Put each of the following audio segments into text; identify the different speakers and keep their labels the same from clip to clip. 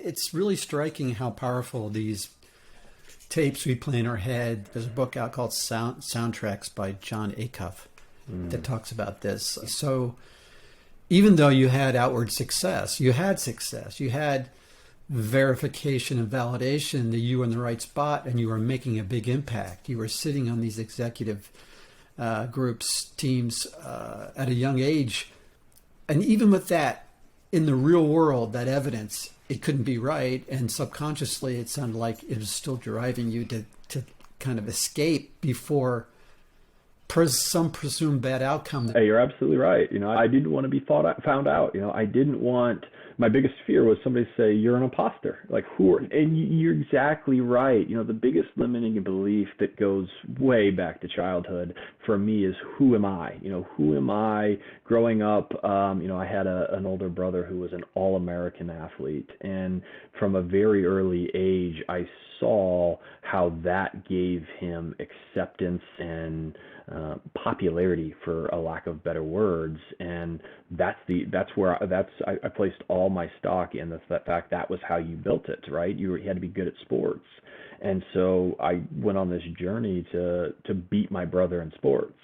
Speaker 1: it's really striking how powerful these tapes we play in our head. There's a book out called Soundtracks by John Acuff that talks about this. So even though you had outward success, you had verification and validation that you were in the right spot and you were making a big impact. You were sitting on these executive groups, teams at a young age. And even with that, in the real world, that evidence, it couldn't be right. And subconsciously, it sounded like it was still driving you to kind of escape before some presumed bad outcome.
Speaker 2: Hey, you're absolutely right. I didn't want to be found out. I didn't want, my biggest fear was somebody to say, you're an imposter. Like, and you're exactly right. The biggest limiting belief that goes way back to childhood for me is, who am I? Who am I? Growing up, I had an older brother who was an all-American athlete. And from a very early age, I saw how that gave him acceptance and popularity, for a lack of better words, and that's where I placed all my stock in the fact that was how you built it, right? You had to be good at sports, and so I went on this journey to beat my brother in sports.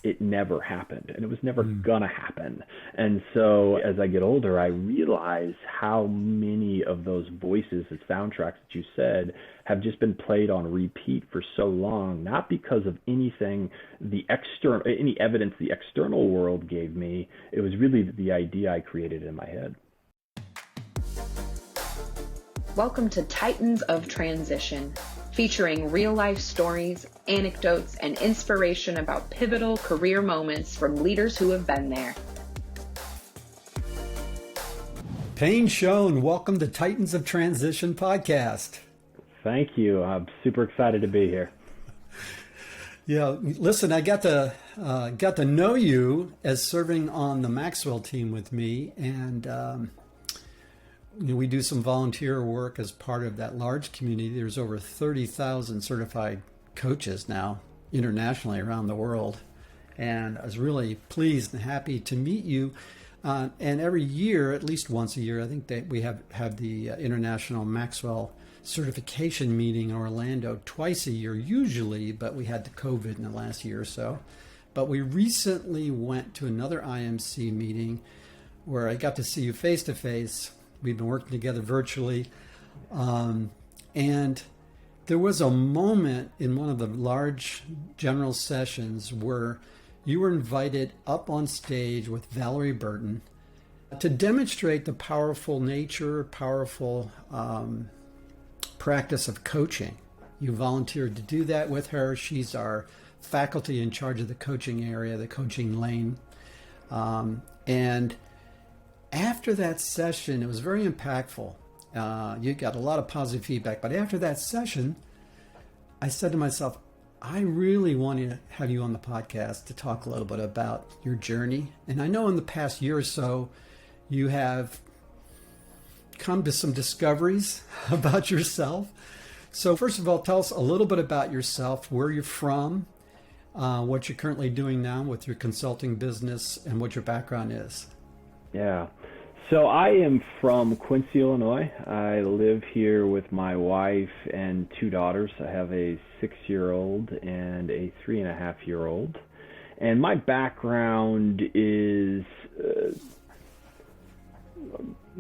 Speaker 2: It never happened, and it was never gonna happen. And so as I get older, I realize how many of those voices and soundtracks that you said have just been played on repeat for so long, not because of anything any evidence the external world gave me. It was really the idea I created in my head.
Speaker 3: Welcome to Titans of Transition, featuring real-life stories, anecdotes, and inspiration about pivotal career moments from leaders who have been there.
Speaker 1: Payne Schoen, welcome to Titans of Transition podcast.
Speaker 2: Thank you. I'm super excited to be here.
Speaker 1: Yeah, listen, I got to know you as serving on the Maxwell team with me, and we do some volunteer work as part of that large community. There's over 30,000 certified coaches now internationally around the world. And I was really pleased and happy to meet you. And every year, at least once a year, I think that we have the International Maxwell Certification meeting in Orlando twice a year usually, but we had the COVID in the last year or so. But we recently went to another IMC meeting where I got to see you face to face. We've been working together virtually. And there was a moment in one of the large general sessions where you were invited up on stage with Valerie Burton to demonstrate the powerful practice of coaching. You volunteered to do that with her. She's our faculty in charge of the coaching area, the coaching lane. And after that session, it was very impactful. You got a lot of positive feedback. But after that session, I said to myself, I really want to have you on the podcast to talk a little bit about your journey. And I know in the past year or so, you have come to some discoveries about yourself. So first of all, tell us a little bit about yourself, where you're from, what you're currently doing now with your consulting business, and what your background is.
Speaker 2: Yeah. So I am from Quincy, Illinois. I live here with my wife and two daughters. I have a 6-year-old and a 3.5-year-old. And my background is,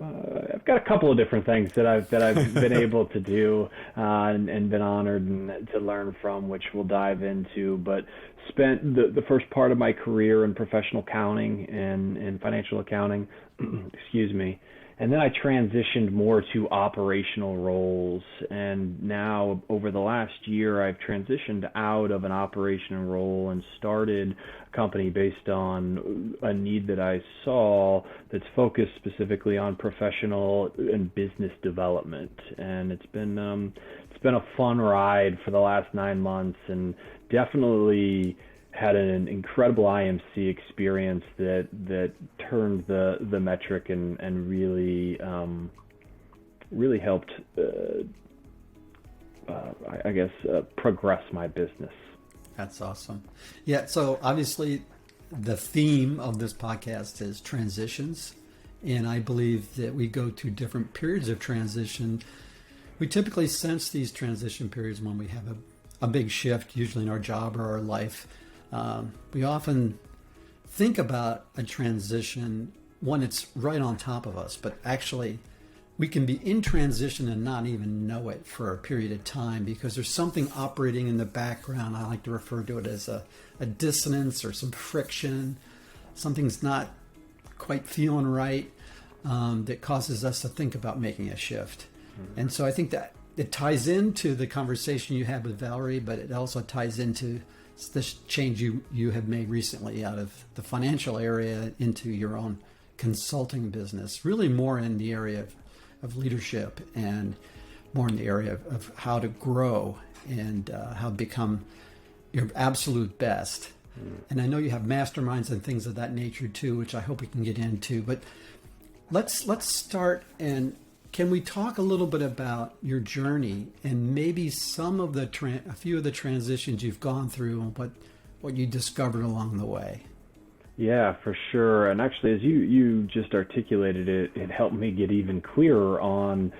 Speaker 2: I've got a couple of different things that I've been able to do and been honored to learn from, which we'll dive into. But spent the first part of my career in professional accounting and financial accounting, excuse me. And then I transitioned more to operational roles. And now over the last year, I've transitioned out of an operational role and started a company based on a need that I saw that's focused specifically on professional and business development. And it's been a fun ride for the last 9 months, and definitely had an incredible IMC experience that turned the metric and really helped progress my business.
Speaker 1: That's awesome. Yeah, so obviously the theme of this podcast is transitions And I believe that we go through different periods of transition. We typically sense these transition periods when we have a big shift, usually in our job or our life. We often think about a transition when it's right on top of us, but actually we can be in transition and not even know it for a period of time because there's something operating in the background. I like to refer to it as a dissonance or some friction. Something's not quite feeling right that causes us to think about making a shift. And so I think that it ties into the conversation you had with Valerie, but it also ties into this change you have made recently out of the financial area into your own consulting business, really more in the area of leadership and more in the area of how to grow and how to become your absolute best. And I know you have masterminds and things of that nature too, which I hope we can get into. But let's start, and can we talk a little bit about your journey and maybe some of a few of the transitions you've gone through and what you discovered along the way?
Speaker 2: Yeah, for sure. And actually, as you just articulated it, it helped me get even clearer on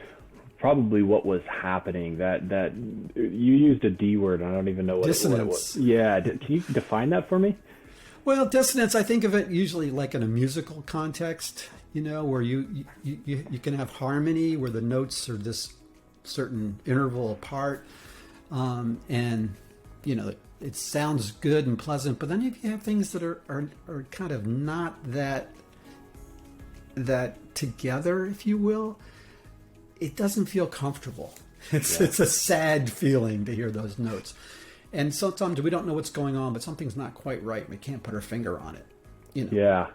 Speaker 2: probably what was happening. That you used a D word, and I don't even know what it was. Yeah, can you define that for me?
Speaker 1: Well, dissonance, I think of it usually like in a musical context, where you can have harmony where the notes are this certain interval apart, and it sounds good and pleasant. But then if you have things that are kind of not that together, if you will, it doesn't feel comfortable. It's a sad feeling to hear those notes. And sometimes we don't know what's going on, but something's not quite right. We can't put our finger on it.
Speaker 2: Yeah.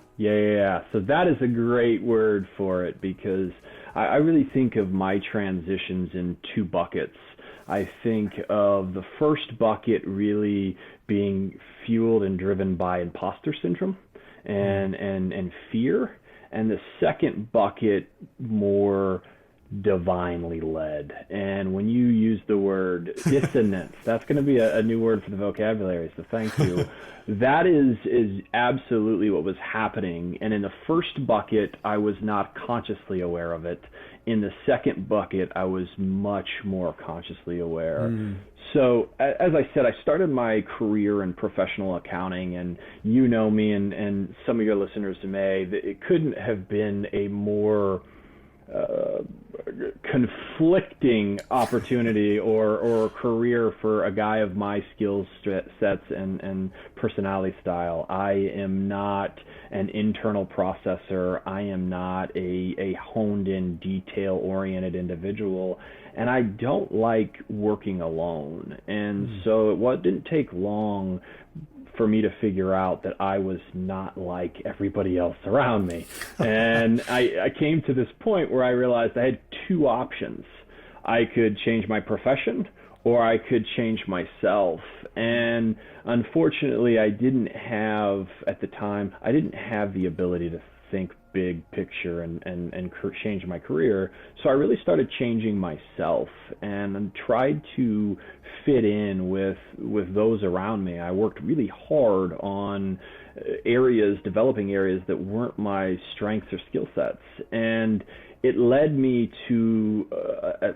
Speaker 2: So that is a great word for it, because I really think of my transitions in two buckets. I think of the first bucket really being fueled and driven by imposter syndrome and fear, and the second bucket more divinely led. And when you use the word dissonance, that's going to be a new word for the vocabulary, so thank you. That is absolutely what was happening. And in the first bucket, I was not consciously aware of it. In the second bucket, I was much more consciously aware. So as I said, I started my career in professional accounting, and you know me, and some of your listeners may, it couldn't have been a more conflicting opportunity or career for a guy of my skill sets and personality style. I am not an internal processor. I am not a honed in, detail oriented individual, and I don't like working alone. And so it didn't take long for me to figure out that I was not like everybody else around me. And I came to this point where I realized I had two options. I could change my profession, or I could change myself. And unfortunately, at the time, I didn't have the ability to think big picture and change my career. So I really started changing myself and tried to fit in with those around me. I worked really hard on developing areas that weren't my strengths or skill sets. And it led me to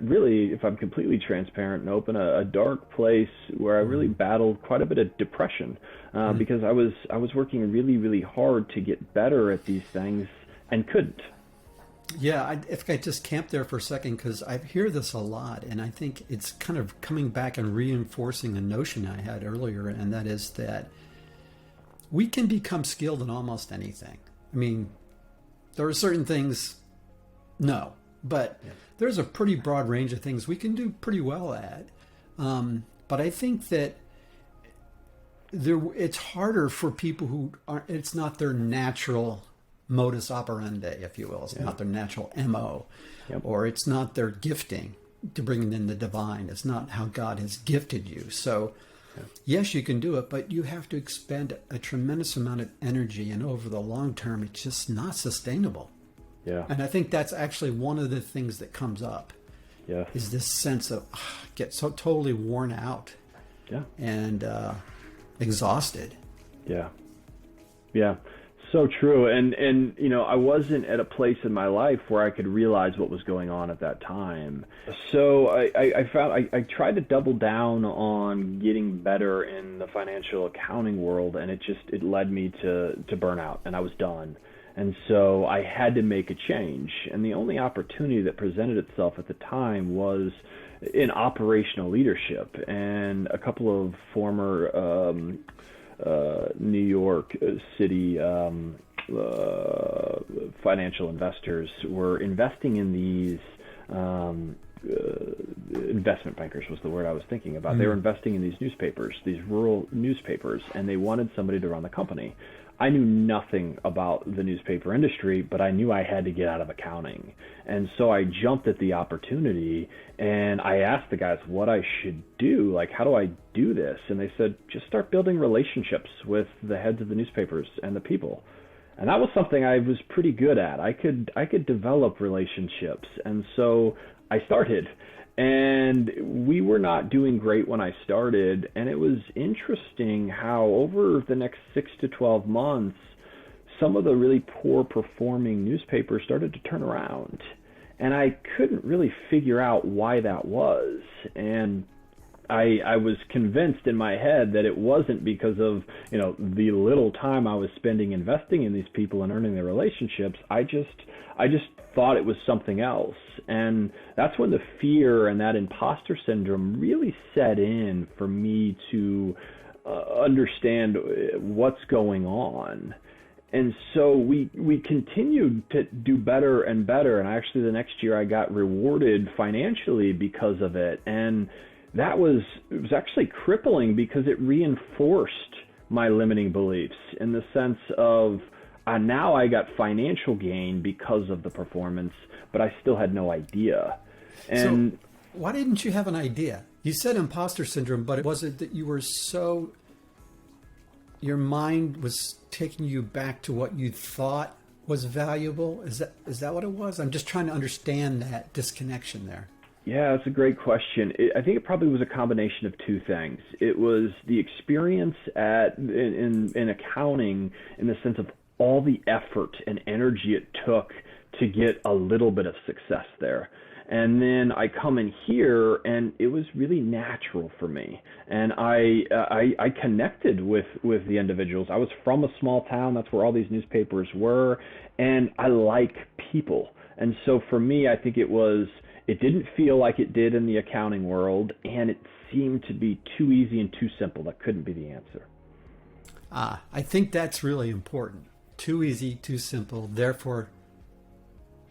Speaker 2: really, if I'm completely transparent and open, a dark place where I really battled quite a bit of depression because I was working really, really hard to get better at these things and couldn't.
Speaker 1: Yeah, if I just camp there for a second, because I hear this a lot, and I think it's kind of coming back and reinforcing a notion I had earlier, and that is that we can become skilled in almost anything. I mean, there are certain things, no, but there's a pretty broad range of things we can do pretty well at. But I think that it's harder for people who it's not their natural modus operandi, if you will. It's not their natural MO, or it's not their gifting to bring in the divine. It's not how God has gifted you. So yes, you can do it, but you have to expend a tremendous amount of energy, and over the long term, it's just not sustainable.
Speaker 2: Yeah.
Speaker 1: And I think that's actually one of the things that comes up.
Speaker 2: Yeah.
Speaker 1: Is this sense of get so totally worn out. Yeah. And exhausted.
Speaker 2: Yeah. Yeah. so true. And I wasn't at a place in my life where I could realize what was going on at that time. So I found I tried to double down on getting better in the financial accounting world, and it led me to burnout, and I was done. And so I had to make a change. And the only opportunity that presented itself at the time was in operational leadership. And a couple of former New York City financial investors were investing in these investment bankers was the word I was thinking about. They were investing in these newspapers, these rural newspapers, and they wanted somebody to run the company. I knew nothing about the newspaper industry, but I knew I had to get out of accounting. And so I jumped at the opportunity, and I asked the guys what I should do. Like, how do I do this? And they said, just start building relationships with the heads of the newspapers and the people. And that was something I was pretty good at. I could develop relationships. And so I started. And we were not doing great when I started, and it was interesting how over the next 6 to 12 months, some of the really poor performing newspapers started to turn around. And I couldn't really figure out why that was. And I was convinced in my head that it wasn't because of, the little time I was spending investing in these people and earning their relationships. I just thought it was something else. And that's when the fear and that imposter syndrome really set in for me to understand what's going on. And so we continued to do better and better. And actually the next year I got rewarded financially because of it. And it was actually crippling because it reinforced my limiting beliefs in the sense of now I got financial gain because of the performance, but I still had no idea. And
Speaker 1: so why didn't you have an idea? You said imposter syndrome, but was it that you were your mind was taking you back to what you thought was valuable? Is that what it was? I'm just trying to understand that disconnection there.
Speaker 2: Yeah, that's a great question. I think it probably was a combination of two things. It was the experience in accounting in the sense of all the effort and energy it took to get a little bit of success there. And then I come in here and it was really natural for me. And I connected with the individuals. I was from a small town. That's where all these newspapers were. And I like people. And so for me, I think it didn't feel like it did in the accounting world. And it seemed to be too easy and too simple. That couldn't be the answer.
Speaker 1: I think that's really important. Too easy, too simple. Therefore,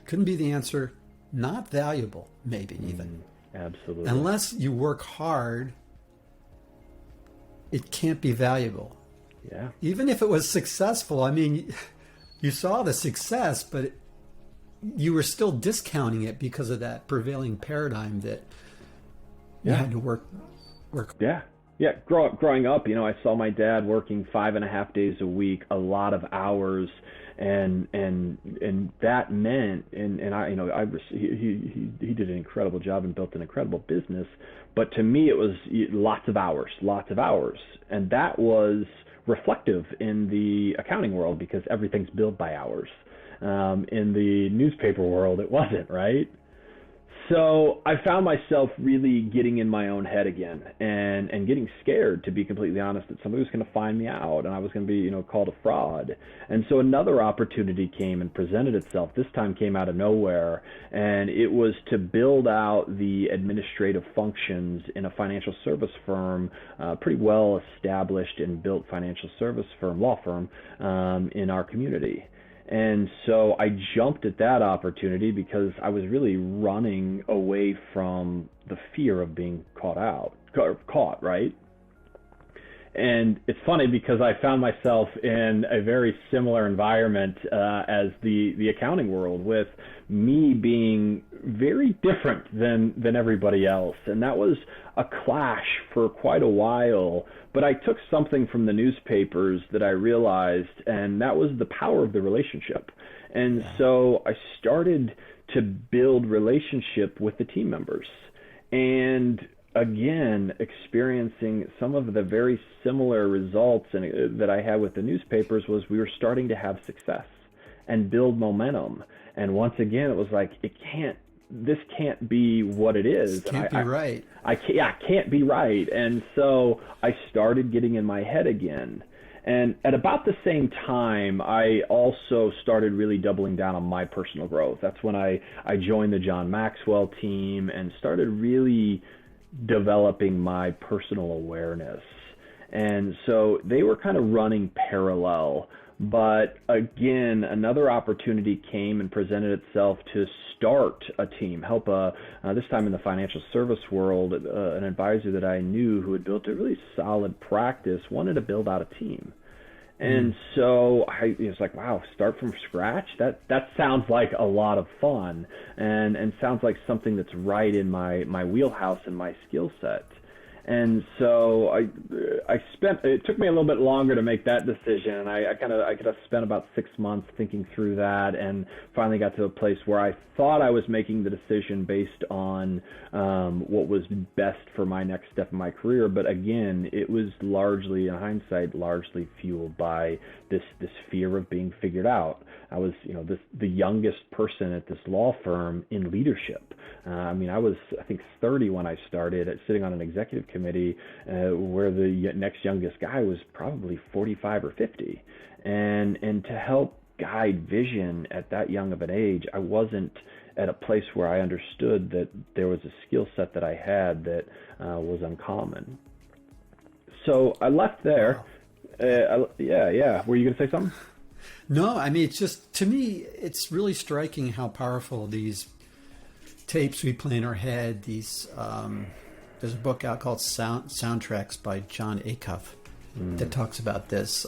Speaker 1: couldn't be the answer. Not valuable, maybe even.
Speaker 2: Absolutely.
Speaker 1: Unless you work hard, it can't be valuable.
Speaker 2: Yeah.
Speaker 1: Even if it was successful, I mean, you saw the success, but you were still discounting it because of that prevailing paradigm that you had to work.
Speaker 2: Yeah. Yeah. Growing up, I saw my dad working 5.5 days a week, a lot of hours. And that meant, he did an incredible job and built an incredible business. But to me, it was lots of hours. And that was reflective in the accounting world because everything's billed by hours. In the newspaper world, it wasn't, right? So I found myself really getting in my own head again and getting scared, to be completely honest, that somebody was going to find me out and I was going to be, called a fraud. And so another opportunity came and presented itself. This time came out of nowhere, and it was to build out the administrative functions in a financial service firm, pretty well established and built financial service firm, law firm, in our community. And so I jumped at that opportunity because I was really running away from the fear of being caught, right? And it's funny because I found myself in a very similar environment as the accounting world, with me being very different than everybody else. And that was a clash for quite a while. But I took something from the newspapers that I realized, and that was the power of the relationship. And so I started to build relationship with the team members. And again, experiencing some of the very similar results that I had with the newspapers was we were starting to have success and build momentum. And once again, it was like, this can't be what it is.
Speaker 1: This can't be right.
Speaker 2: I can't be right. And so I started getting in my head again. And at about the same time, I also started really doubling down on my personal growth. That's when I joined the John Maxwell team and started really developing my personal awareness. And so they were kind of running parallel. But again, another opportunity came and presented itself to start a team, help this time in the financial service world, an advisor that I knew who had built a really solid practice wanted to build out a team. And so I was like, wow, start from scratch? That sounds like a lot of fun and sounds like something that's right in my wheelhouse and my skill set. And so it took me a little bit longer to make that decision. I could have spent about 6 months thinking through that and finally got to a place where I thought I was making the decision based on what was best for my next step in my career. But again, it was largely, in hindsight, largely fueled by this fear of being figured out. I was, the youngest person at this law firm in leadership. I was, I think, 30 when I started, sitting on an executive committee where the next youngest guy was probably 45 or 50. And to help guide vision at that young of an age, I wasn't at a place where I understood that there was a skill set that I had that was uncommon. So I left there. Yeah. Were you going to say something?
Speaker 1: No, it's just, to me, it's really striking how powerful these tapes we play in our head, these, there's a book out called Soundtracks by John Acuff that talks about this.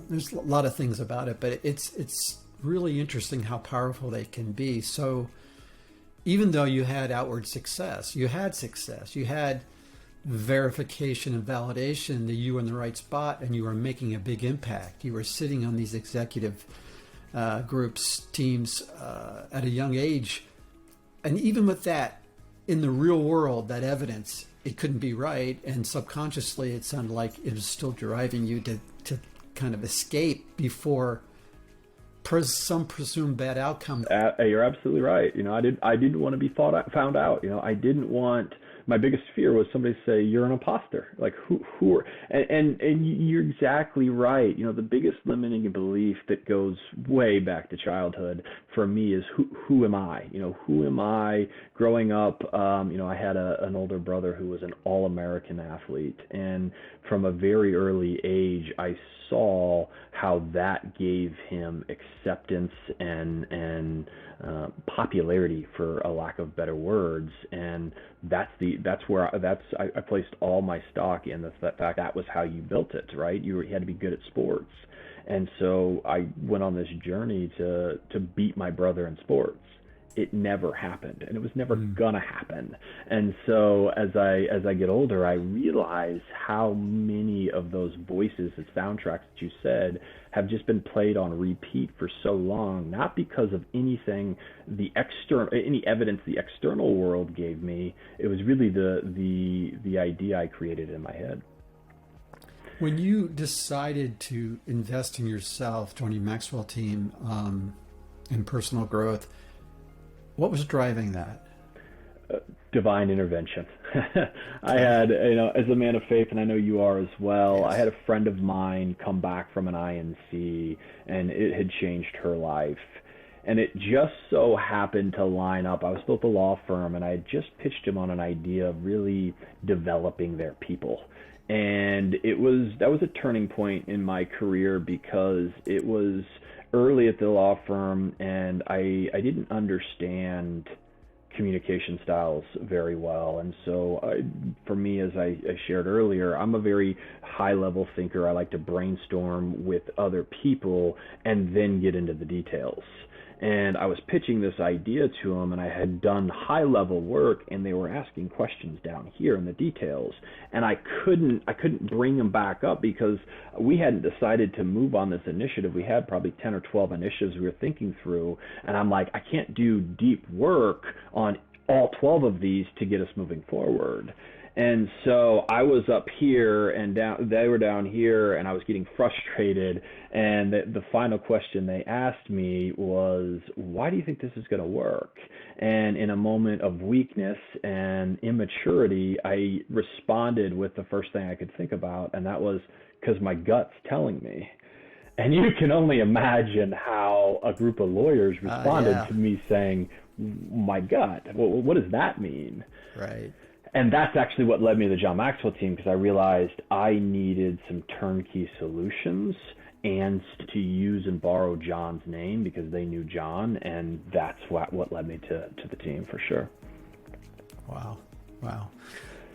Speaker 1: There's a lot of things about it, but it's really interesting how powerful they can be. So even though you had outward success, you had verification and validation that you were in the right spot and you were making a big impact. You were sitting on these executive groups, teams at a young age. And even with that, in the real world, that evidence, it couldn't be right. And subconsciously, it sounded like it was still driving you to kind of escape before some presumed bad outcome.
Speaker 2: You're absolutely right. I didn't want to be found out. I didn't want. My biggest fear was somebody to say, you're an imposter. Like who are, and you're exactly right. The biggest limiting belief that goes way back to childhood for me is who am I? Who am I? Growing up, I had an older brother who was an all-American athlete, and from a very early age, I saw how that gave him acceptance and popularity, for a lack of better words, and I placed all my stock in the fact that was how you built it, right? You had to be good at sports, and so I went on this journey to beat my brother in sports. It never happened, and it was never gonna happen. And so as I get older, I realize how many of those voices and soundtracks that you said have just been played on repeat for so long, not because of anything any evidence the external world gave me. It was really the idea I created in my head.
Speaker 1: When you decided to invest in yourself, joining Maxwell team in personal growth, what was driving that?
Speaker 2: Divine intervention. I had, as a man of faith, and I know you are as well, yes. I had a friend of mine come back from an INC, and it had changed her life. And it just so happened to line up. I was still at the law firm, and I had just pitched him on an idea of really developing their people. And that was a turning point in my career, because it was early at the law firm, and I didn't understand communication styles very well. And so for me, as I shared earlier, I'm a very high-level thinker. I like to brainstorm with other people and then get into the details. And I was pitching this idea to them, and I had done high-level work, and they were asking questions down here in the details, and I couldn't bring them back up because we hadn't decided to move on this initiative. We had probably 10 or 12 initiatives we were thinking through, and I'm like, I can't do deep work on all 12 of these to get us moving forward. And so I was up here and they were down here, and I was getting frustrated. And the final question they asked me was, why do you think this is going to work? And in a moment of weakness and immaturity, I responded with the first thing I could think about, and that was because my gut's telling me. And you can only imagine how a group of lawyers responded to me saying, my gut, what does that mean?
Speaker 1: Right.
Speaker 2: And that's actually what led me to the John Maxwell team, because I realized I needed some turnkey solutions and to use and borrow John's name because they knew John, and that's what led me to the team for sure.
Speaker 1: Wow.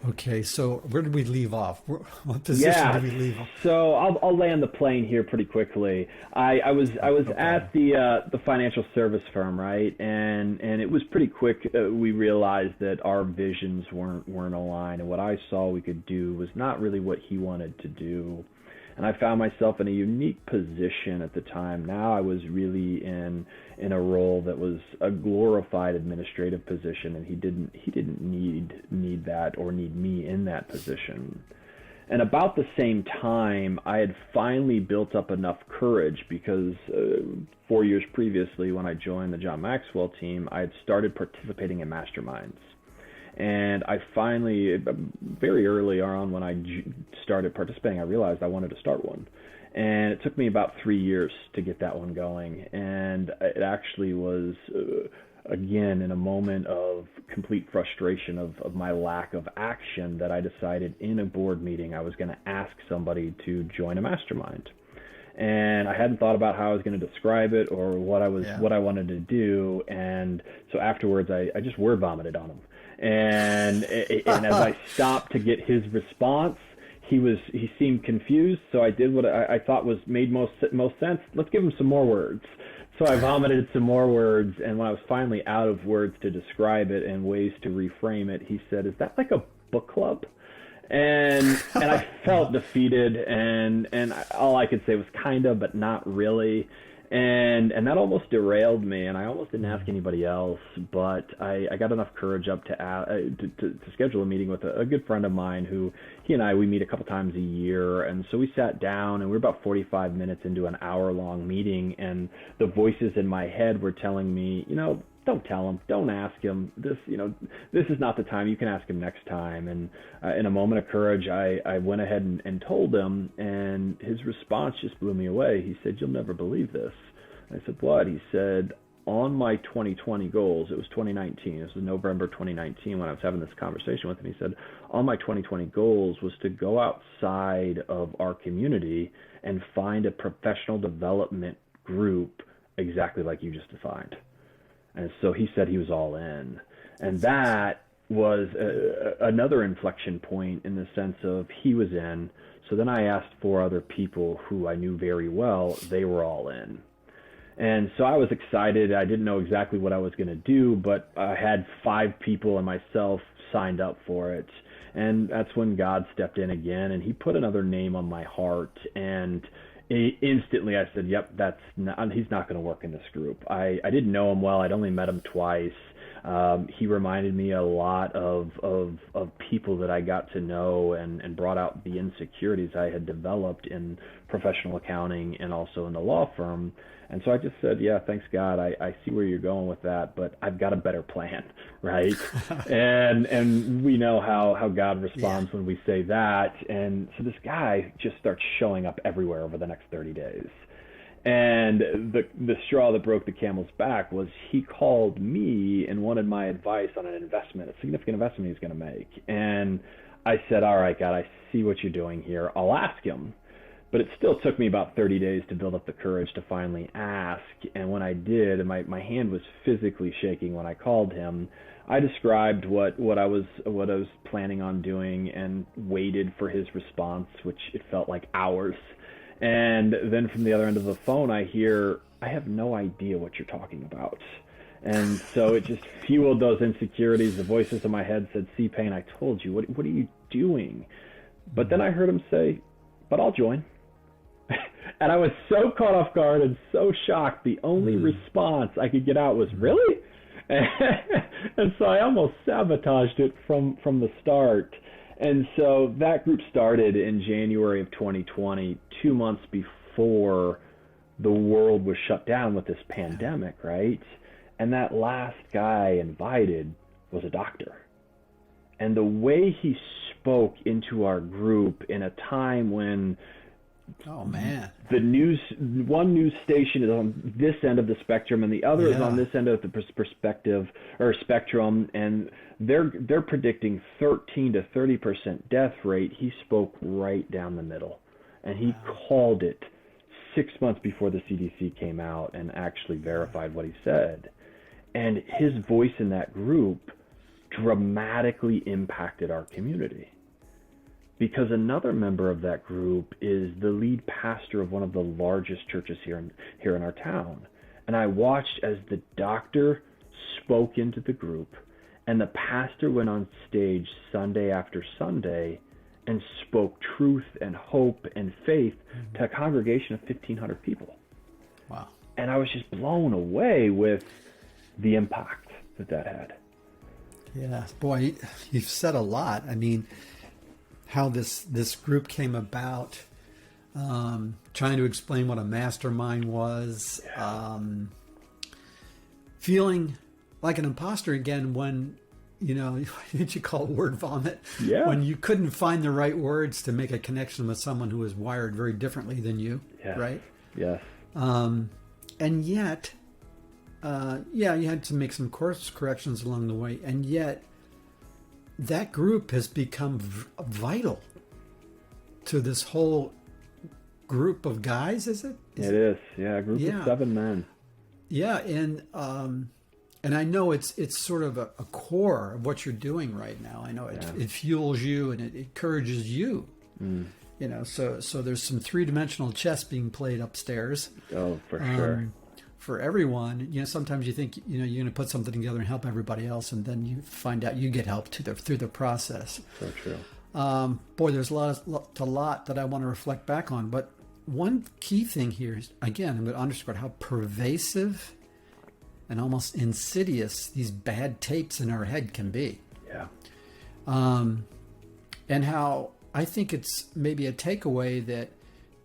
Speaker 1: Okay, so where did we leave off? What position did we leave off?
Speaker 2: So I'll land the plane here pretty quickly. I was at the financial service firm, right? And it was pretty quick. We realized that our visions weren't aligned, and what I saw we could do was not really what he wanted to do. And I found myself in a unique position at the time. Now I was really in a role that was a glorified administrative position, and he didn't need that or need me in that position. And about the same time, I had finally built up enough courage because 4 years previously, when I joined the John Maxwell team, I had started participating in masterminds. And I finally, very early on when I started participating, I realized I wanted to start one. And it took me about 3 years to get that one going. And it actually was, again, in a moment of complete frustration of my lack of action, that I decided in a board meeting I was going to ask somebody to join a mastermind. And I hadn't thought about how I was going to describe it or what I wanted to do. And so afterwards, I just word vomited on him. And as I stopped to get his response, he seemed confused. So I did what I thought made most sense. Let's give him some more words. So I vomited some more words, and when I was finally out of words to describe it and ways to reframe it, he said, "Is that like a book club?" And I felt defeated, and all I could say was kind of, but not really. And that almost derailed me, and I almost didn't ask anybody else, but I got enough courage up to schedule a meeting with a good friend of mine who, we meet a couple times a year. And so we sat down, and we were about 45 minutes into an hour-long meeting, and the voices in my head were telling me, don't tell him, don't ask him. This is not the time. You can ask him next time. And in a moment of courage, I went ahead and told him, and his response just blew me away. He said, "You'll never believe this." I said, "What?" He said, "On my 2020 goals," it was 2019. This was November 2019 when I was having this conversation with him. He said, "On my 2020 goals was to go outside of our community and find a professional development group exactly like you just defined." And so he said he was all in. And that was another inflection point in the sense of he was in. So then I asked 4 other people who I knew very well. They were all in. And so I was excited. I didn't know exactly what I was going to do, but I had 5 people and myself signed up for it. And that's when God stepped in again, and he put another name on my heart. And instantly I said, yep, he's not going to work in this group. I didn't know him well. I'd only met him twice. He reminded me a lot of people that I got to know and brought out the insecurities I had developed in professional accounting and also in the law firm. And so I just said, yeah, thanks God. I see where you're going with that, but I've got a better plan, right? and we know how God responds when we say that. And so this guy just starts showing up everywhere over the next 30 days. And the straw that broke the camel's back was he called me and wanted my advice on an investment, a significant investment he's going to make. And I said, all right, God, I see what you're doing here. I'll ask him. But it still took me about 30 days to build up the courage to finally ask. And when I did, and my hand was physically shaking when I called him, I described what I was planning on doing and waited for his response, which it felt like hours. And then from the other end of the phone, I hear, "I have no idea what you're talking about." And so it just fueled those insecurities. The voices in my head said, "See, Payne, I told you. What are you doing?" But then I heard him say, "But I'll join." And I was so caught off guard and so shocked. The only response I could get out was, "Really?" And so I almost sabotaged it from the start. And so that group started in January of 2020, 2 months before the world was shut down with this pandemic, right? And that last guy invited was a doctor. And the way he spoke into our group in a time when one news station is on this end of the spectrum and the other is on this end of the perspective or spectrum, and they're predicting 13 to 30% death rate. He spoke right down the middle, and he called it 6 months before the CDC came out and actually verified what he said. And his voice in that group dramatically impacted our community, because another member of that group is the lead pastor of one of the largest churches here in our town. And I watched as the doctor spoke into the group, and the pastor went on stage Sunday after Sunday and spoke truth and hope and faith to a congregation of 1,500 people.
Speaker 1: Wow.
Speaker 2: And I was just blown away with the impact that had.
Speaker 1: Yeah, boy, you've said a lot. I mean, how this group came about, trying to explain what a mastermind was, feeling like an imposter again when, did you call it word vomit?
Speaker 2: Yeah.
Speaker 1: When you couldn't find the right words to make a connection with someone who was wired very differently than you, right?
Speaker 2: Yes.
Speaker 1: And yet, you had to make some course corrections along the way, and yet that group has become vital to this whole group of guys, is it?
Speaker 2: It is, a group of 7 men.
Speaker 1: Yeah, and I know it's sort of a core of what you're doing right now. I know it fuels you and it encourages you. So there's some three-dimensional chess being played upstairs.
Speaker 2: Oh, for sure.
Speaker 1: For everyone, sometimes you think, you're going to put something together and help everybody else, and then you find out you get help through the process.
Speaker 2: So true.
Speaker 1: Boy, there's a lot that I want to reflect back on. But one key thing here is, again, I'm going to underscore how pervasive and almost insidious these bad tapes in our head can be.
Speaker 2: Yeah.
Speaker 1: And how I think it's maybe a takeaway that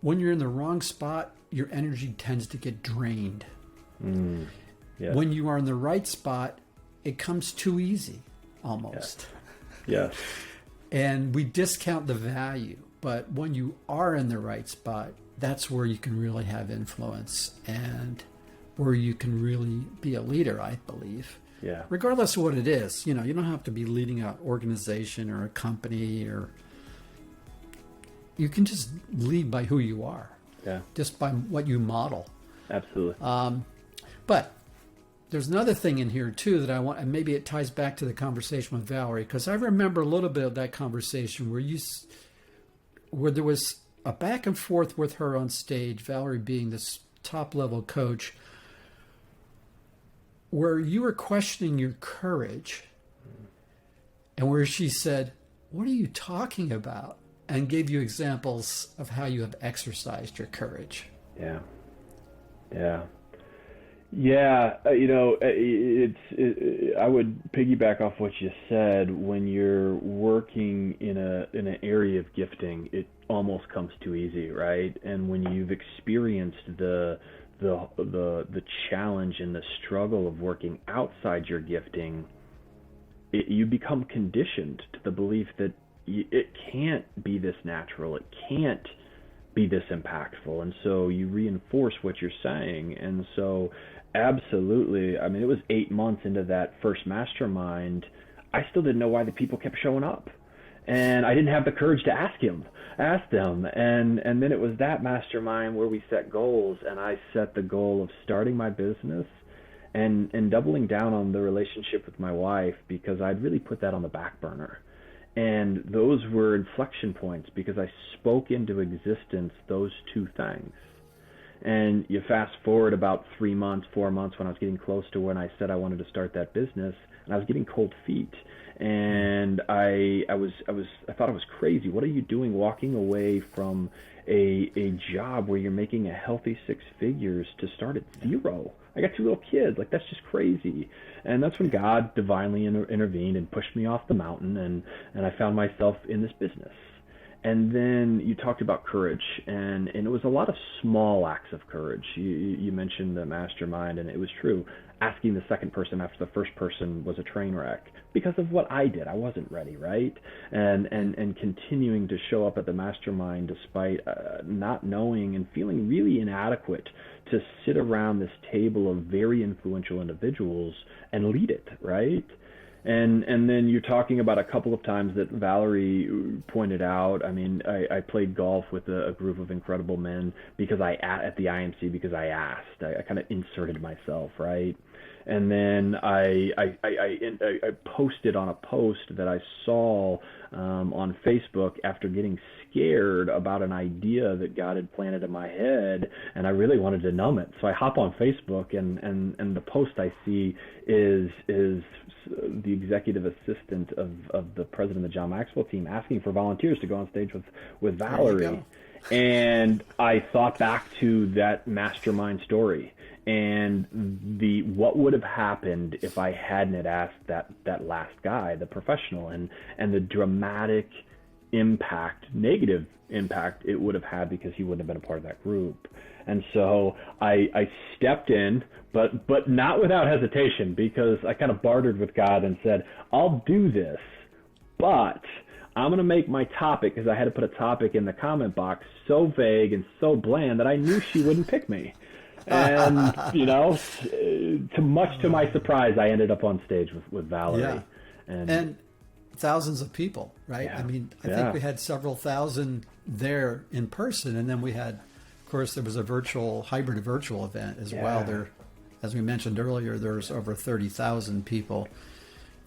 Speaker 1: when you're in the wrong spot, your energy tends to get drained.
Speaker 2: Yes.
Speaker 1: When you are in the right spot, it comes too easy, almost.
Speaker 2: Yes.
Speaker 1: And we discount the value. But when you are in the right spot, that's where you can really have influence and where you can really be a leader, I believe.
Speaker 2: Yeah.
Speaker 1: Regardless of what it is. You don't have to be leading an organization or a company, or you can just lead by who you are.
Speaker 2: Yeah.
Speaker 1: Just by what you model.
Speaker 2: Absolutely.
Speaker 1: But there's another thing in here too that I want, and maybe it ties back to the conversation with Valerie, because I remember a little bit of that conversation where there was a back and forth with her on stage, Valerie being this top level coach, where you were questioning your courage, and where she said, "What are you talking about?" and gave you examples of how you have exercised your courage.
Speaker 2: Yeah. I would piggyback off what you said. When you're working in an area of gifting, it almost comes too easy, right? And when you've experienced the challenge and the struggle of working outside your gifting, you become conditioned to the belief that it can't be this natural. It can't be this impactful. And so you reinforce what you're saying. And so absolutely, I mean, it was 8 months into that first mastermind. I still didn't know why the people kept showing up. And I didn't have the courage to ask them. And then it was that mastermind where we set goals, and I set the goal of starting my business and doubling down on the relationship with my wife, because I'd really put that on the back burner. And those were inflection points, because I spoke into existence those two things. And you fast forward about 3 months, 4 months, when I was getting close to when I said I wanted to start that business, and I was getting cold feet. And I thought I was crazy. What are you doing walking away from a job where you're making a healthy 6 figures to start at zero? I got 2 little kids. Like, that's just crazy. And that's when God divinely intervened and pushed me off the mountain, and I found myself in this business. And then you talked about courage, and it was a lot of small acts of courage. You mentioned the mastermind, and it was true. Asking the second person after the first person was a train wreck because of what I did. I wasn't ready, right? And continuing to show up at the mastermind despite not knowing and feeling really inadequate to sit around this table of very influential individuals and lead it, right? And then you're talking about a couple of times that Valerie pointed out. I mean, I played golf with a group of incredible men because at the IMC because I asked. I kind of inserted myself, right? And then I posted on a post that I saw on Facebook after getting scared about an idea that God had planted in my head, and I really wanted to numb it. So I hop on Facebook, and the post I see is the executive assistant of the president of the John Maxwell team asking for volunteers to go on stage with Valerie. And I thought back to that mastermind story and what would have happened if I hadn't had asked that last guy, the professional, and the dramatic impact, negative impact it would have had because he wouldn't have been a part of that group. And so I stepped in, but not without hesitation, because I kind of bartered with God and said, I'll do this, but I'm going to make my topic, because I had to put a topic in the comment box, so vague and so bland that I knew she wouldn't pick me. And, much to my surprise, I ended up on stage with Valerie. Yeah.
Speaker 1: And thousands of people, right?
Speaker 2: Yeah.
Speaker 1: I mean, I think we had several thousand there in person, and then we had, of course, there was a hybrid virtual event as well. There, as we mentioned earlier, there's over 30,000 people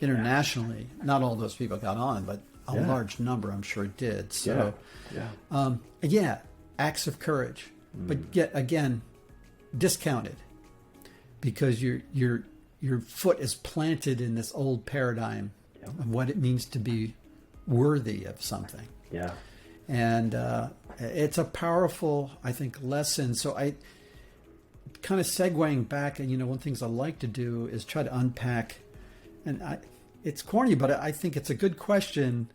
Speaker 1: internationally. Not all those people got on, but a large number, I'm sure, did. So, acts of courage, but yet again, discounted, because your foot is planted in this old paradigm of what it means to be worthy of something.
Speaker 2: Yeah.
Speaker 1: And it's a powerful, I think, lesson. So I kind of segueing back, and one of the things I like to do is try to unpack, and it's corny, but I think it's a good question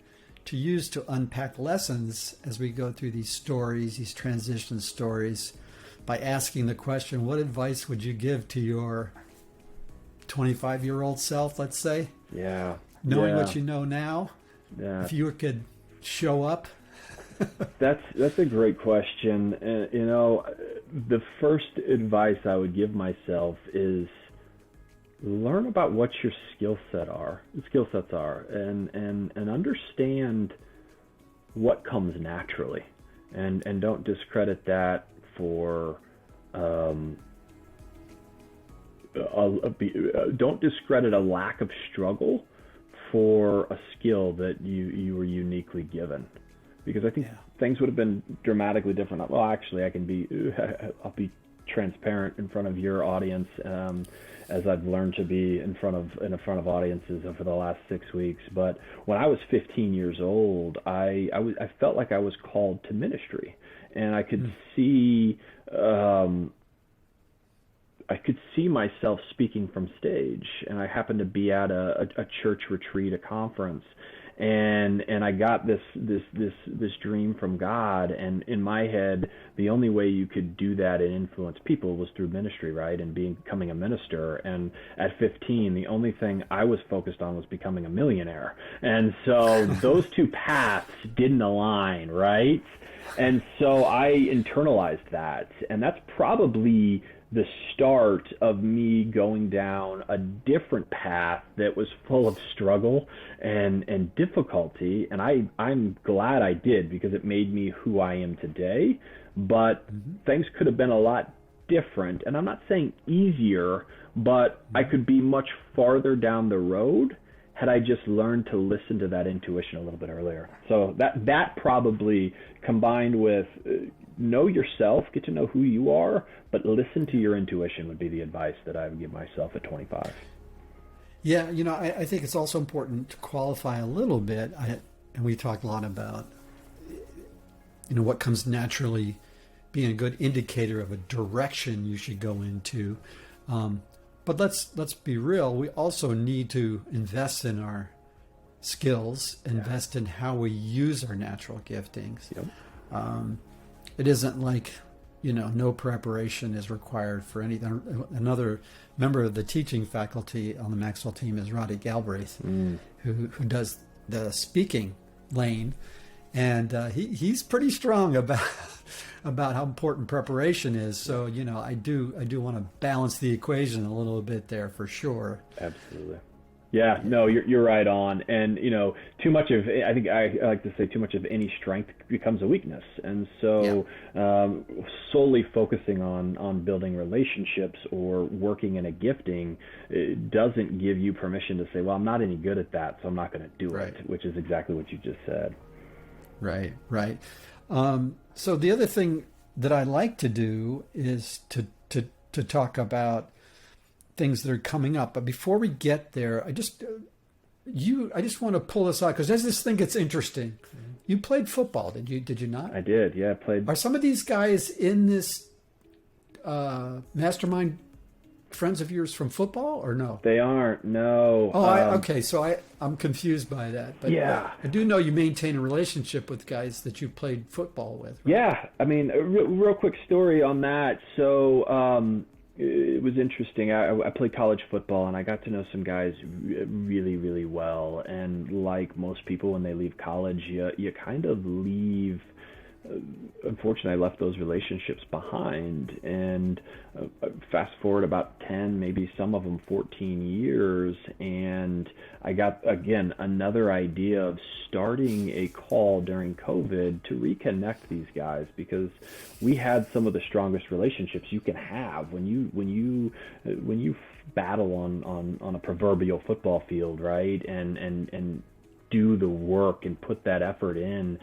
Speaker 1: to use to unpack lessons as we go through these stories, these transition stories, by asking the question, what advice would you give to your 25-year-old self, let's say?
Speaker 2: Yeah.
Speaker 1: Knowing what you know now, if you could show up.
Speaker 2: That's a great question. The first advice I would give myself is learn about what your skill sets are, and understand what comes naturally, and don't discredit that for don't discredit a lack of struggle for a skill that you were uniquely given, because I think things would have been dramatically different. Well, actually, I'll be transparent in front of your audience, as I've learned to be in front of audiences over the last 6 weeks. But when I was 15 years old, I felt like I was called to ministry, and I could see myself speaking from stage. And I happened to be at a church retreat, a conference, and I got this dream from God, and in my head, the only way you could do that and influence people was through ministry, right? And becoming a minister. And at 15, the only thing I was focused on was becoming a millionaire. And so those two paths didn't align, right? And so I internalized that, and that's probably the start of me going down a different path that was full of struggle and difficulty. And I'm glad I did, because it made me who I am today. But things could have been a lot different. And I'm not saying easier, but I could be much farther down the road had I just learned to listen to that intuition a little bit earlier. So that probably, combined with know yourself, get to know who you are, but listen to your intuition would be the advice that I would give myself at 25.
Speaker 1: Yeah, I think it's also important to qualify a little bit. And we talk a lot about, what comes naturally being a good indicator of a direction you should go into. But let's be real. We also need to invest in our skills, invest in how we use our natural giftings.
Speaker 2: Yep.
Speaker 1: It isn't like, no preparation is required for anything. Another member of the teaching faculty on the Maxwell team is Roddy Galbraith, who does the speaking lane. And he's pretty strong about how important preparation is. So, I do want to balance the equation a little bit there for sure.
Speaker 2: Absolutely. Yeah, no, you're right on. And, too much of, I think I like to say too much of any strength becomes a weakness. And so solely focusing on building relationships or working in a gifting, it doesn't give you permission to say, well, I'm not any good at that, so I'm not going to do it, which is exactly what you just said.
Speaker 1: Right. So the other thing that I like to do is to talk about things that are coming up. But before we get there, I just want to pull this out because as this thing gets interesting, you played football, did you not?
Speaker 2: I did, yeah. I played.
Speaker 1: Are some of these guys in this mastermind friends of yours from football or no?
Speaker 2: They aren't, no.
Speaker 1: Oh, okay. So I'm confused by that. But
Speaker 2: yeah.
Speaker 1: I do know you maintain a relationship with guys that you played football with. Right?
Speaker 2: Yeah. I mean, a real quick story on that. So it was interesting. I played college football, and I got to know some guys really, really well. And like most people, when they leave college, you kind of leave. Unfortunately, I left those relationships behind, and fast forward about 10, maybe some of them 14 years, and I got, again, another idea of starting a call during COVID to reconnect these guys, because we had some of the strongest relationships you can have when you battle on a proverbial football field, right? And do the work and put that effort in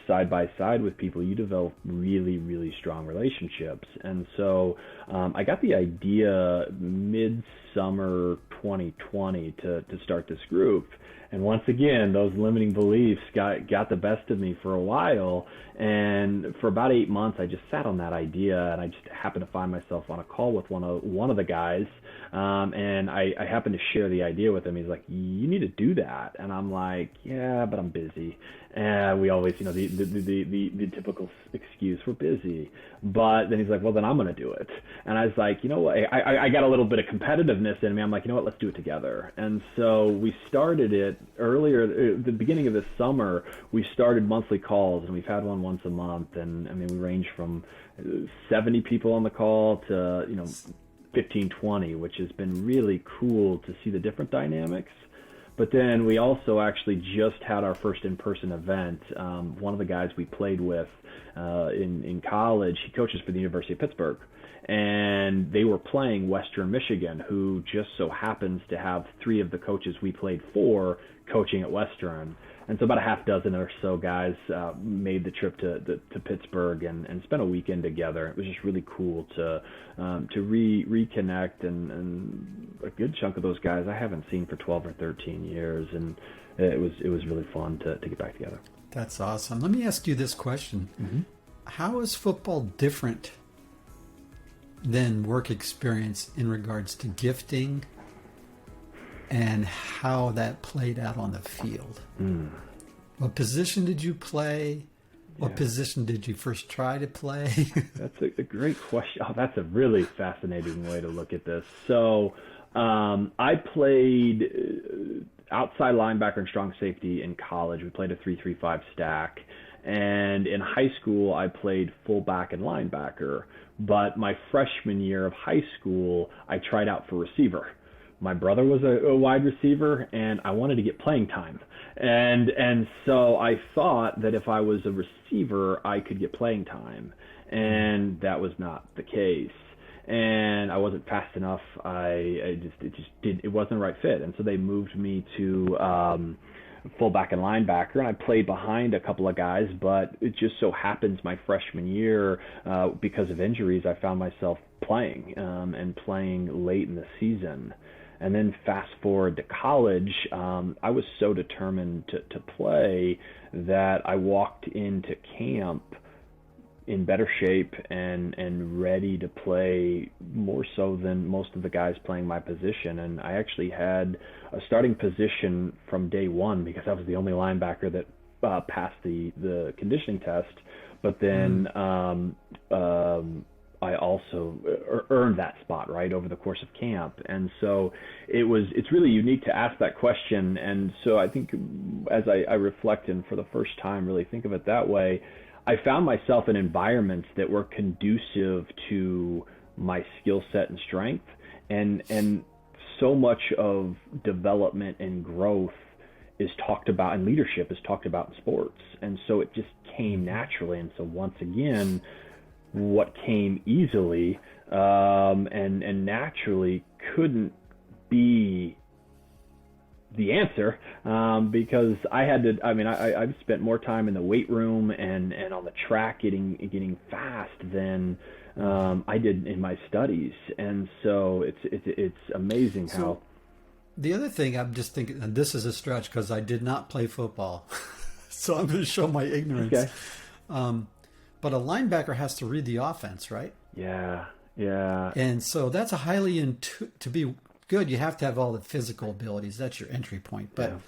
Speaker 2: side by side with people, you develop really, really strong relationships. And so I got the idea mid-summer 2020 to start this group. And once again, those limiting beliefs got the best of me for a while. And for about 8 months, I just sat on that idea, and I just happened to find myself on a call with one of the guys. And I happened to share the idea with him. He's like, you need to do that. And I'm like, yeah, but I'm busy. And we always, the typical excuse, we're busy. But then he's like, well, then I'm going to do it. And I was like, you know what? I got a little bit of competitiveness in me. I'm like, you know what? Let's do it together. And so we started it earlier, the beginning of this summer. We started monthly calls, and we've had one once a month. And I mean, we range from 70 people on the call to, 15, 20, which has been really cool to see the different dynamics. But then we also actually just had our first in-person event. One of the guys we played with in college, he coaches for the University of Pittsburgh, and they were playing Western Michigan, who just so happens to have 3 of the coaches we played for coaching at Western. And so about a half dozen or so guys made the trip to Pittsburgh and spent a weekend together. It was just really cool to reconnect, and a good chunk of those guys I haven't seen for 12 or 13 years, and it was really fun to get back together.
Speaker 1: That's awesome. Let me ask you this question.
Speaker 2: Mm-hmm.
Speaker 1: How is football different than work experience in regards to gifting and how that played out on the field? What position did you play? What position did you first try to play?
Speaker 2: That's a great question. Oh, that's a really fascinating way to look at this. So I played outside linebacker and strong safety in college. We played a 3-3-5 stack. And in high school, I played fullback and linebacker. But my freshman year of high school, I tried out for receiver. My brother was a wide receiver, and I wanted to get playing time. And so I thought that if I was a receiver, I could get playing time. And that was not the case. And I wasn't fast enough. It wasn't the right fit. And so they moved me to fullback and linebacker, and I played behind a couple of guys, but it just so happens my freshman year, because of injuries, I found myself playing, and playing late in the season. And then fast forward to college, I was so determined to play that I walked into camp in better shape and ready to play more so than most of the guys playing my position. And I actually had a starting position from day one because I was the only linebacker that passed the conditioning test. But then I also earned that spot, right, over the course of camp. And so it's really unique to ask that question. And so I think as I reflect and for the first time really think of it that way, I found myself in environments that were conducive to my skill set and strength, and so much of development and growth is talked about, and leadership is talked about in sports. And so it just came naturally. And so once again, what came easily and naturally couldn't be the answer, because I had to, I've spent more time in the weight room and on the track getting fast than I did in my studies. And so it's amazing how.
Speaker 1: The other thing I'm just thinking, and this is a stretch because I did not play football, so I'm going to show my ignorance.
Speaker 2: Okay.
Speaker 1: But a linebacker has to read the offense, right?
Speaker 2: Yeah.
Speaker 1: And so that's a highly to be good, you have to have all the physical abilities. That's your entry point. But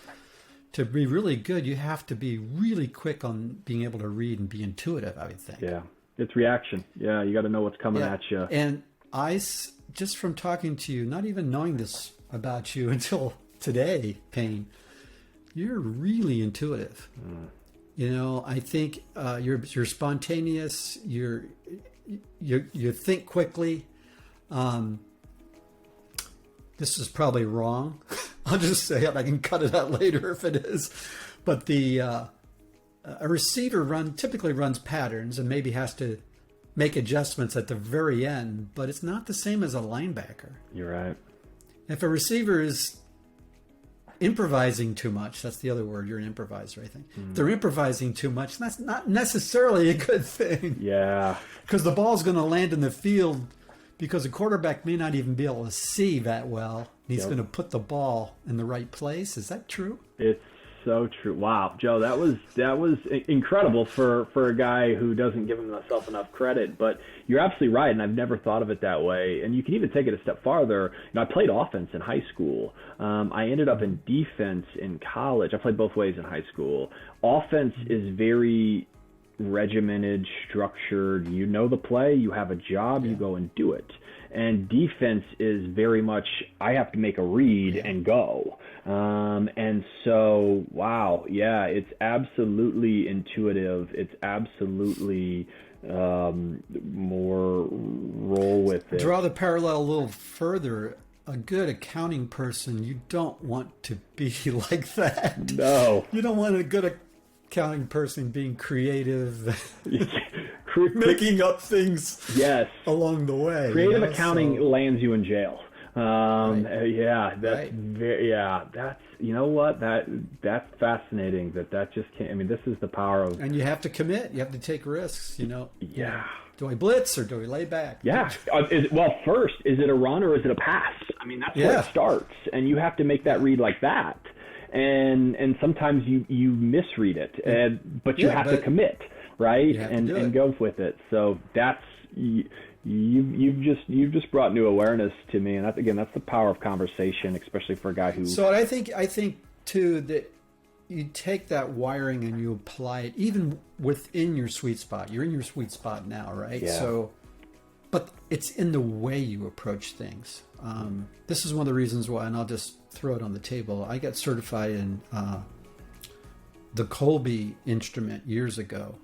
Speaker 1: to be really good, you have to be really quick on being able to read and be intuitive, I would think.
Speaker 2: Yeah, it's reaction. Yeah, you got to know what's coming at you.
Speaker 1: And just from talking to you, not even knowing this about you until today, Payne, you're really intuitive. I think you're spontaneous. You think quickly. This is probably wrong. I'll just say it. I can cut it out later if it is. But a receiver typically runs patterns and maybe has to make adjustments at the very end, but it's not the same as a linebacker.
Speaker 2: You're right.
Speaker 1: If a receiver is improvising too much, that's the other word, you're an improviser, I think. If they're improvising too much, that's not necessarily a good thing.
Speaker 2: Yeah.
Speaker 1: Because the ball's going to land in the field because the quarterback may not even be able to see that well. He's going to put the ball in the right place. Is that true?
Speaker 2: It's so true. Wow, Joe, that was incredible for a guy who doesn't give himself enough credit. But you're absolutely right, and I've never thought of it that way. And you can even take it a step farther. I played offense in high school. I ended up in defense in college. I played both ways in high school. Offense is very regimented, structured. You know the play, you have a job, you go and do it. And defense is very much, I have to make a read and go. And so, wow, yeah, it's absolutely intuitive. It's absolutely more roll with it.
Speaker 1: Draw the parallel a little further. A good accounting person, you don't want to be like that.
Speaker 2: No.
Speaker 1: You don't want a good accounting person being creative, making up things along the way.
Speaker 2: Creative accounting lands you in jail. Yeah, that's that's, you know what, that's fascinating that just can't, this is the power of. And
Speaker 1: you have to commit, you have to take risks,
Speaker 2: Yeah.
Speaker 1: Do I blitz or do I lay back?
Speaker 2: Yeah. First, is it a run or is it a pass? That's where it starts, and you have to make that read like that. And sometimes you misread it, but you have to commit, right? And go with it. So that's you've just brought new awareness to me, and that's the power of conversation, especially for a guy who.
Speaker 1: So I think too that you take that wiring and you apply it even within your sweet spot. You're in your sweet spot now, right?
Speaker 2: Yeah.
Speaker 1: So, but it's in the way you approach things. This is one of the reasons why, and I'll just throw it on the table. I got certified in the Colby instrument years ago.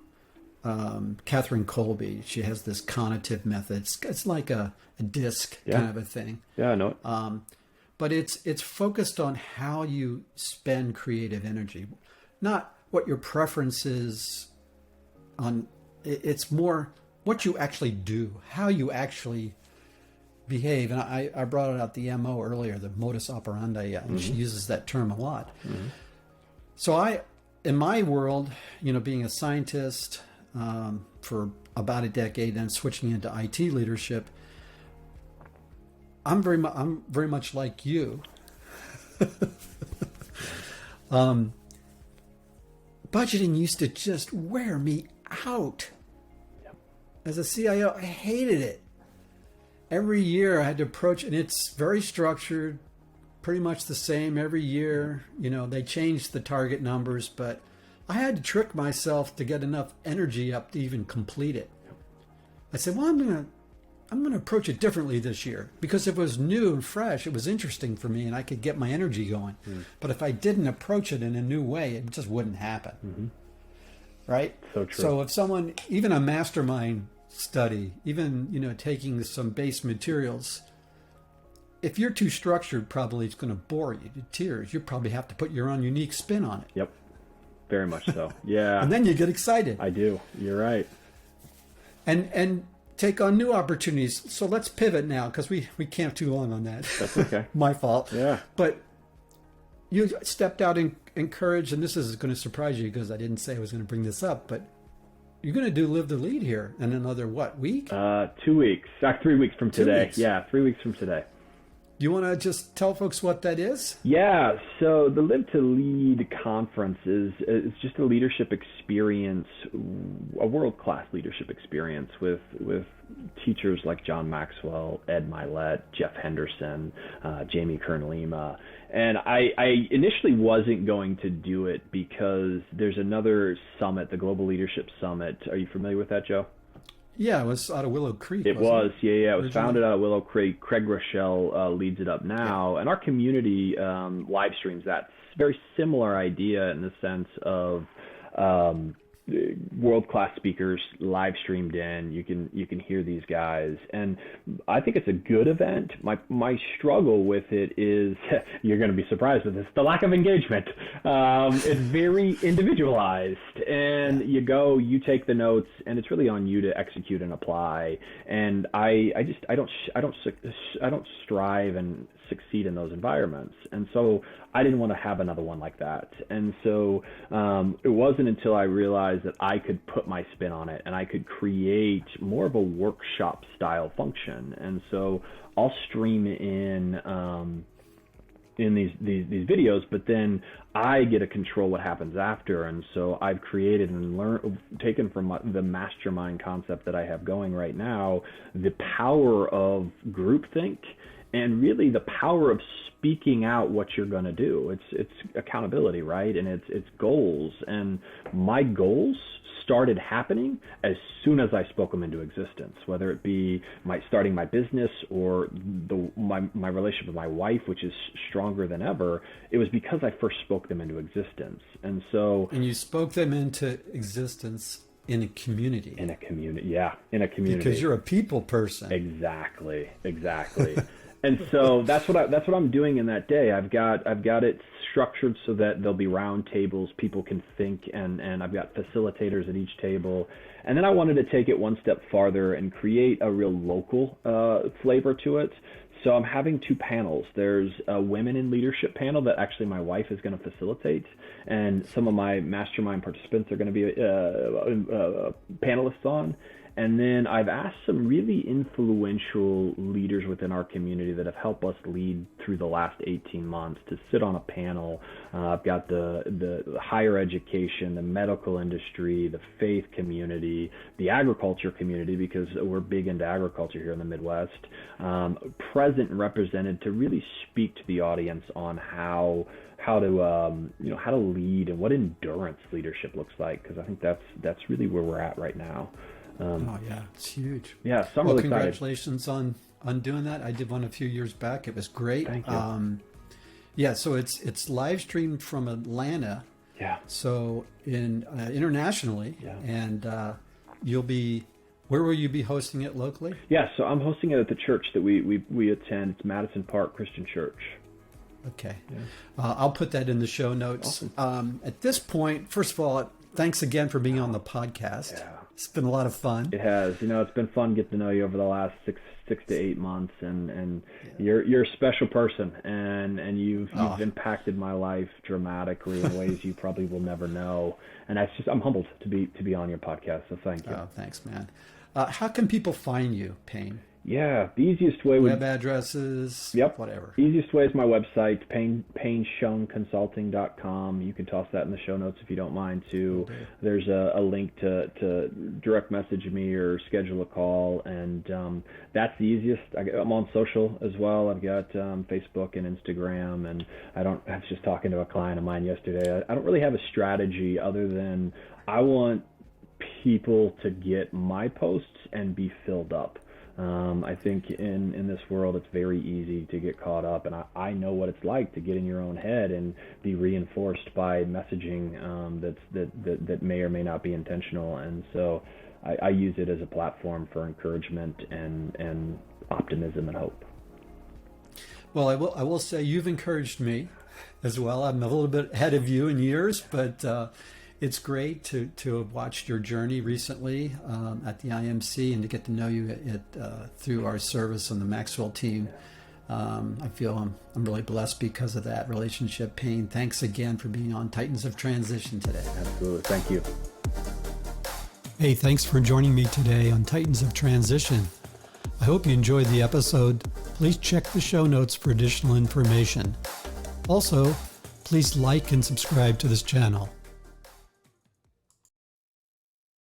Speaker 1: Catherine Colby, she has this conducive method. It's like a disc kind of a thing.
Speaker 2: Yeah, I know it.
Speaker 1: But it's focused on how you spend creative energy, not what your preference is on. It's more what you actually do, how you actually behave. And I brought out the MO earlier, the modus operandi, and she uses that term a lot. So in my world, being a scientist for about a decade and switching into IT leadership, I'm very much like you. Budgeting used to just wear me out. As a CIO, I hated it. Every year I had to approach, and it's very structured, pretty much the same every year. They changed the target numbers, but I had to trick myself to get enough energy up to even complete it. I said, well, I'm gonna approach it differently this year, because if it was new and fresh, it was interesting for me and I could get my energy going. But if I didn't approach it in a new way, it just wouldn't happen. Right?
Speaker 2: So true.
Speaker 1: So if someone, even a mastermind study, even taking some base materials, if you're too structured, probably it's going to bore you to tears. You probably have to put your own unique spin on it.
Speaker 2: Yep. Very much so. Yeah.
Speaker 1: And then you get excited.
Speaker 2: I do. You're right.
Speaker 1: And take on new opportunities. So let's pivot now, because we camped too long on that.
Speaker 2: That's okay.
Speaker 1: My fault.
Speaker 2: Yeah.
Speaker 1: But you stepped out in courage, and this is going to surprise you because I didn't say I was going to bring this up, but you're going to do Live the Lead here in another, week?
Speaker 2: 2 weeks. 3 weeks from
Speaker 1: 2
Speaker 2: today.
Speaker 1: weeks.
Speaker 2: Yeah, 3 weeks from today.
Speaker 1: You want to just tell folks what that is?
Speaker 2: Yeah, so the Live to Lead conference is just a leadership experience, a world-class leadership experience with teachers like John Maxwell, Ed Milet, Jeff Henderson, Jamie Kern-Lima. And I initially wasn't going to do it because there's another summit, the Global Leadership Summit. Are you familiar with that, Joe?
Speaker 1: Yeah, it was out of Willow Creek.
Speaker 2: It was. It was
Speaker 1: originally
Speaker 2: founded out of Willow Creek. Craig Rochelle leads it up now. Yeah. And our community live streams that. Very similar idea in the sense of world-class speakers live streamed in. You can hear these guys, and I think it's a good event. My struggle with it is, you're going to be surprised with this, the lack of engagement. It's very individualized, and you take the notes, and it's really on you to execute and apply. And I don't strive and succeed in those environments, and so I didn't want to have another one like that. And so it wasn't until I realized that I could put my spin on it and I could create more of a workshop style function. And so I'll stream in these videos, but then I get to control what happens after. And so I've created and taken from the mastermind concept that I have going right now, the power of groupthink, and really the power of speaking out what you're going to do. It's accountability, right? And it's goals. And my goals started happening as soon as I spoke them into existence, whether it be starting my business or my relationship with my wife, which is stronger than ever. It was because I first spoke them into existence. And you spoke them into existence in a community. In a community. Because you're a people person. Exactly. And so that's what I'm doing in that day. I've got it structured so that there'll be round tables, people can think, and I've got facilitators at each table. And then I wanted to take it one step farther and create a real local flavor to it. So I'm having two panels. There's a women in leadership panel that actually my wife is going to facilitate, and some of my mastermind participants are going to be panelists on. And then I've asked some really influential leaders within our community that have helped us lead through the last 18 months to sit on a panel. I've got the higher education, the medical industry, the faith community, the agriculture community, because we're big into agriculture here in the Midwest, present and represented to really speak to the audience on how to lead and what endurance leadership looks like, because I think that's really where we're at right now. It's huge. Yeah, so I'm really excited. Congratulations on doing that. I did one a few years back. It was great. Thank you. So it's live streamed from Atlanta. Yeah. So internationally. Yeah. And where will you be hosting it locally? Yeah. So I'm hosting it at the church that we attend. It's Madison Park Christian Church. Okay. Yeah. I'll put that in the show notes. Awesome. At this point, first of all, thanks again for being on the podcast. Yeah.
Speaker 1: It's been a lot of fun.
Speaker 2: It has. It's been fun getting to know you over the last six to 8 months, and you're a special person, and you've impacted my life dramatically in ways you probably will never know. And I'm humbled to be on your podcast. So thank you.
Speaker 1: Oh, thanks, man. How can people find you, Payne?
Speaker 2: Yeah, the easiest way
Speaker 1: web addresses, whatever.
Speaker 2: Easiest way is my website, PayneSchoenConsulting.com. You can toss that in the show notes if you don't mind too. Okay. There's a link to direct message me or schedule a call, and that's the easiest. I'm on social as well. I've got Facebook and Instagram, and I was just talking to a client of mine yesterday. I don't really have a strategy other than I want people to get my posts and be filled up. I think in this world, it's very easy to get caught up, and I know what it's like to get in your own head and be reinforced by messaging that may or may not be intentional. And so I use it as a platform for encouragement and optimism and hope.
Speaker 1: Well, I will say you've encouraged me as well. I'm a little bit ahead of you in years, but it's great to have watched your journey recently at the IMC and to get to know you through our service on the Maxwell team. I feel I'm really blessed because of that relationship. Payne, thanks again for being on Titans of Transition today.
Speaker 2: Absolutely. Thank you.
Speaker 1: Hey, thanks for joining me today on Titans of Transition. I hope you enjoyed the episode. Please check the show notes for additional information. Also, please like and subscribe to this channel.